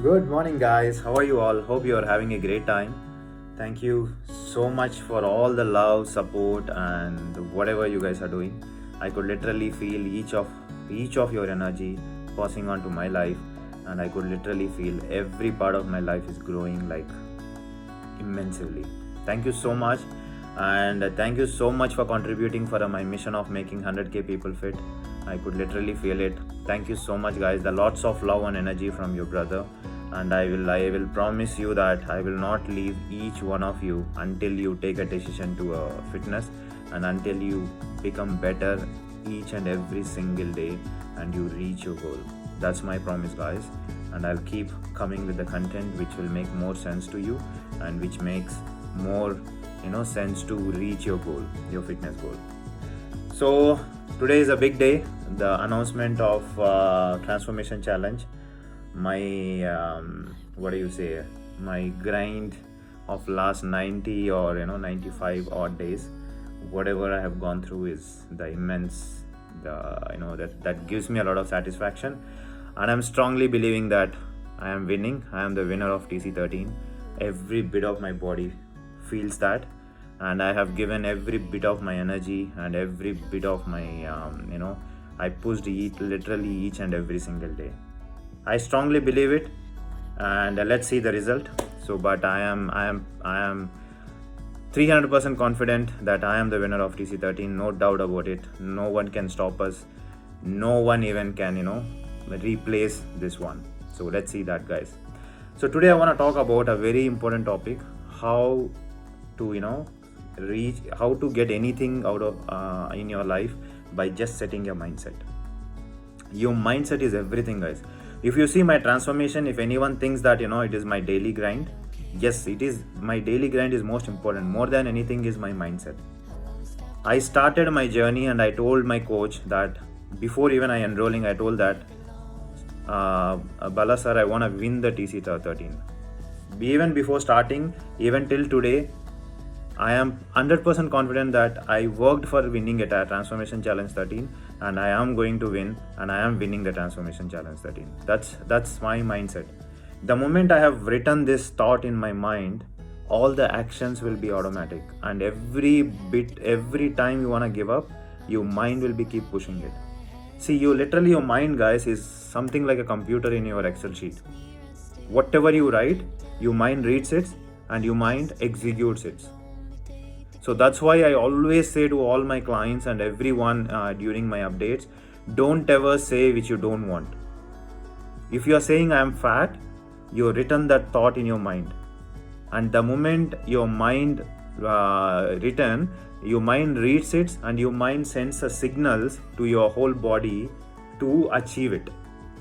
Good morning, guys. How are you all? Hope you are having a great time. Thank you so much for all the love, support, and whatever you guys are doing. I could literally feel each of your energy passing on to my life, and I could literally feel every part of my life is growing like immensely. Thank you so much, and thank you so much for contributing for my mission of making 100k people fit. I could literally feel it. Thank you so much, guys. The lots of love and energy from your brother, and I will promise you that I will not leave each one of you until you take a decision to fitness, and until you become better each and every single day, and you reach your goal. That's my promise, guys, and I'll keep coming with the content which will make more sense to you, and which makes more sense to reach your goal, your fitness goal. So today is a big day, the announcement of transformation challenge. My what do you say, my grind of last 90 or 95 odd days, whatever I have gone through is the immense, the that gives me a lot of satisfaction, and I'm strongly believing that I am winning. I am the winner of TC13. Every bit of my body feels that, and I have given every bit of my energy and every bit of my I pushed literally each and every single day. I strongly believe it, and let's see the result. So, but I am 300% confident that I am the winner of TC13. No doubt about it. No one can stop us. No one even can replace this one. So let's see that, guys. So today I want to talk about a very important topic: how to reach, how to get anything out of in your life by just setting your mindset. Your mindset is everything, guys. If you see my transformation, if anyone thinks that it is my daily grind, yes, it is. My daily grind is most important. More than anything is my mindset. I started my journey and I told my coach that before even I enrolling, I told that Bala sir, I want to win the TC13. Even before starting, even till today, I am 100% confident that I worked for winning it at Transformation Challenge 13, and I am going to win, and I am winning the Transformation Challenge 13. That's my mindset. The moment I have written this thought in my mind, all the actions will be automatic, and every time you want to give up, your mind will be keep pushing it. See, your mind, guys, is something like a computer in your Excel sheet. Whatever you write, your mind reads it and your mind executes it. So that's why I always say to all my clients and everyone during my updates, don't ever say which you don't want. If you are saying I am fat, you written that thought in your mind, and the moment your mind written, your mind reads it and your mind sends a signals to your whole body to achieve it.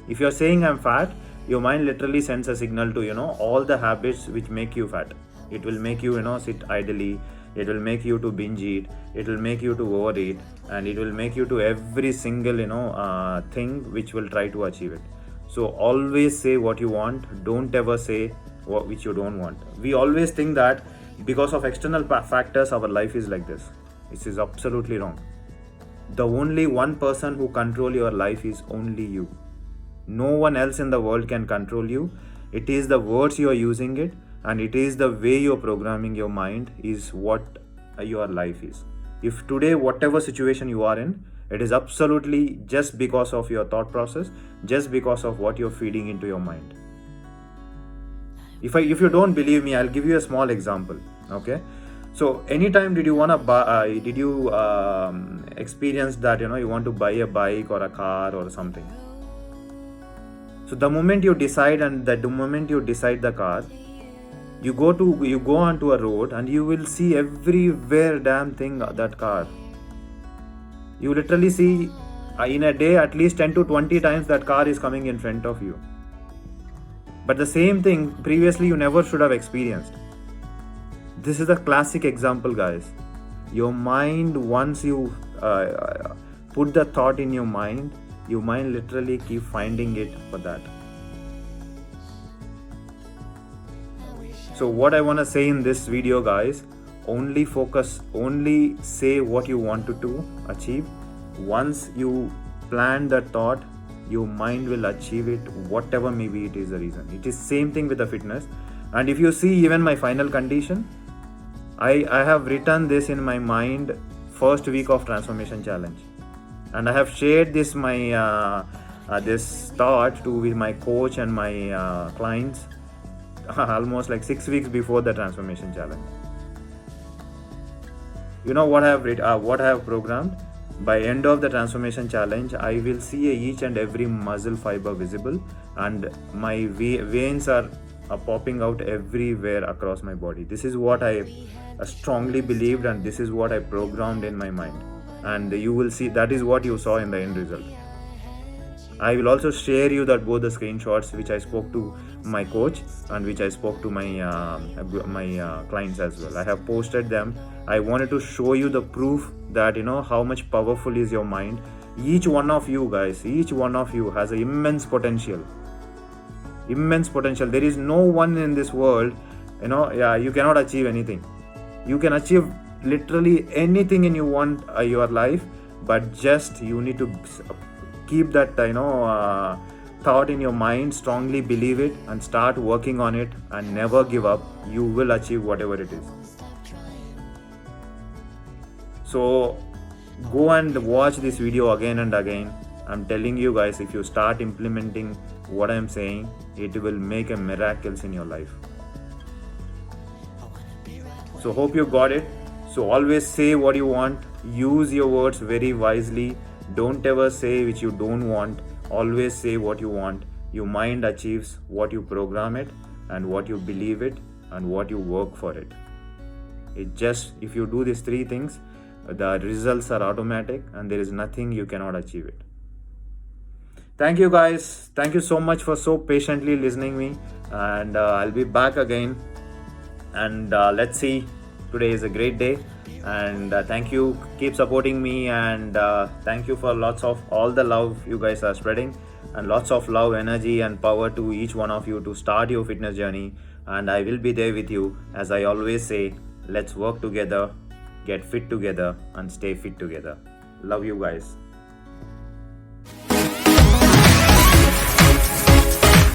If you are saying I'm fat, your mind literally sends a signal to all the habits which make you fat. It will make you sit idly. It will make you to binge eat. It will make you to overeat, and it will make you to every single thing which will try to achieve it. So always say what you want. Don't ever say which you don't want. We always think that because of external factors our life is like this. This is absolutely wrong. The only one person who control your life is only you. No one else in the world can control you. It is the words you are using it, and it is the way you're programming your mind is what your life is. If today whatever situation you are in, it is absolutely just because of your thought process, just because of what you're feeding into your mind. If you don't believe me, I'll give you a small example. Okay, so anytime did you want to buy did you experience that you want to buy a bike or a car or something? So the moment you decide, and the moment you decide the car, you go onto a road and you will see everywhere damn thing that car. You literally see in a day at least 10 to 20 times that car is coming in front of you. But the same thing previously you never should have experienced. This is a classic example, guys. Your mind, once you put the thought in your mind literally keep finding it for that. So what I want to say in this video, guys, only focus, only say what you want to achieve. Once you plan that thought, your mind will achieve it, whatever maybe it is the reason. It is same thing with the fitness. And if you see even my final condition, I have written this in my mind first week of transformation challenge, and I have shared this my this thought to with my coach and my clients almost like 6 weeks before the transformation challenge. You know what I have what I have programmed? By end of the transformation challenge, I will see each and every muscle fiber visible, and my veins are popping out everywhere across my body. This is what I strongly believed, and this is what I programmed in my mind. And you will see that is what you saw in the end result. I will also share you that both the screenshots which I spoke to my coach and which I spoke to my clients as well. I have posted them. I wanted to show you the proof that how much powerful is your mind. Each one of you guys, each one of you has an immense potential. Immense potential. There is no one in this world, you cannot achieve anything. You can achieve literally anything in you want your life, but just you need to keep that thought in your mind, strongly believe it, and start working on it, and never give up. You will achieve whatever it is. So go and watch this video again and again. I'm telling you guys, if you start implementing what I'm saying, it will make a miracles in your life. So hope you got it. So always say what you want. Use your words very wisely. Don't ever say which you don't want. Always say what you want. Your mind achieves what you program it, and what you believe it, and what you work for it. It just, if you do these 3 things, the results are automatic, and there is nothing you cannot achieve it. Thank you guys. Thank you so much for so patiently listening me, and I'll be back again. And let's see. Today is a great day, and thank you. Keep supporting me, and thank you for lots of all the love you guys are spreading, and lots of love, energy, and power to each one of you to start your fitness journey. And I will be there with you. As I always say, let's work together, get fit together, and stay fit together. Love you guys.